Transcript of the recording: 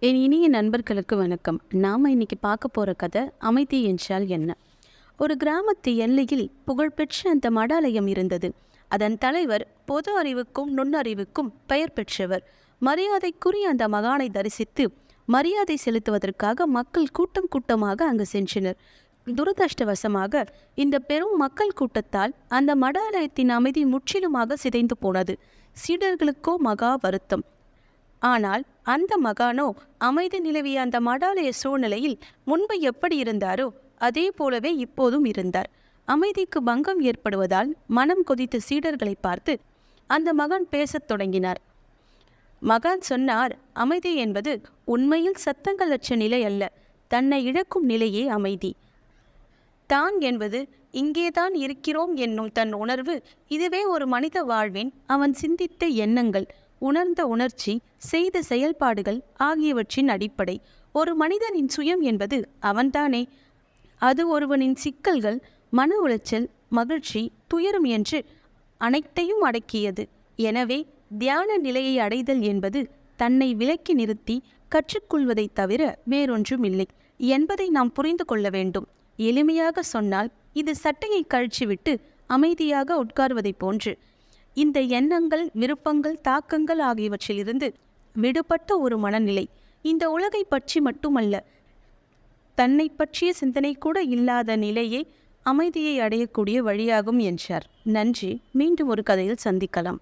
என் இனிய நண்பர்களுக்கு வணக்கம். நாம இன்னைக்கு பார்க்க போற கதை அமைதி என்றால் என்ன. ஒரு கிராமத்து எல்லையில் புகழ்பெற்ற அந்த மடாலயம் இருந்தது. அதன் தலைவர் பொது அறிவுக்கும் நுண்ணறிவுக்கும் பெயர் பெற்றவர். மரியாதைக்குரிய அந்த மகானை தரிசித்து மரியாதை செலுத்துவதற்காக மக்கள் கூட்டம் கூட்டமாக அங்கு சென்றனர். துரதிருஷ்டவசமாக இந்த பெரும் மக்கள் கூட்டத்தால் அந்த மடாலயத்தின் அமைதி முற்றிலுமாக சிதைந்து போனது. சீடர்களுக்கோ மகா வருத்தம். ஆனால் அந்த மகானோ அமைதி நிலவிய அந்த மடாலய சூழ்நிலையில் முன்பு எப்படி இருந்தாரோ அதே போலவே இப்போதும் இருந்தார். அமைதிக்கு பங்கம் ஏற்படுவதால் மனம் கொதித்த சீடர்களை பார்த்து அந்த மகான் பேசத் தொடங்கினார். மகான் சொன்னார், அமைதி என்பது உண்மையில் சத்தங்களற்ற நிலை அல்ல, தன்னை இழக்கும் நிலையே அமைதி. தான் என்பது இங்கேதான் இருக்கிறோம் என்னும் தன் உணர்வு, இதுவே ஒரு மனித வாழ்வின் அவன் சிந்தித்த எண்ணங்கள், உணர்ந்த உணர்ச்சி, செய்த செயல்பாடுகள் ஆகியவற்றின் அடிப்படை. ஒரு மனிதனின் சுயம் என்பது அவன்தானே. அது ஒருவனின் சிக்கல்கள், மன உளைச்சல், மகிழ்ச்சி, துயரம் என்று அனைத்தையும் அடக்கியது. எனவே தியான நிலையை அடைதல் என்பது தன்னை விலக்கி நிறுத்தி கற்றுக்கொள்வதை தவிர வேறொன்றும் இல்லை என்பதை நாம் புரிந்து கொள்ள வேண்டும். எளிமையாக சொன்னால் இது சட்டையை கழிச்சுவிட்டு அமைதியாக உட்கார்வதை போன்று. இந்த எண்ணங்கள், விருப்பங்கள், தாக்கங்கள் ஆகியவற்றிலிருந்து விடுபட்ட ஒரு மனநிலை. இந்த உலகை பற்றி மட்டுமல்ல, தன்னை பற்றிய சிந்தனை கூட இல்லாத நிலையே அமைதியை அடையக்கூடிய வழியாகும் என்றார். நன்றி. மீண்டும் ஒரு கதையில் சந்திக்கலாம்.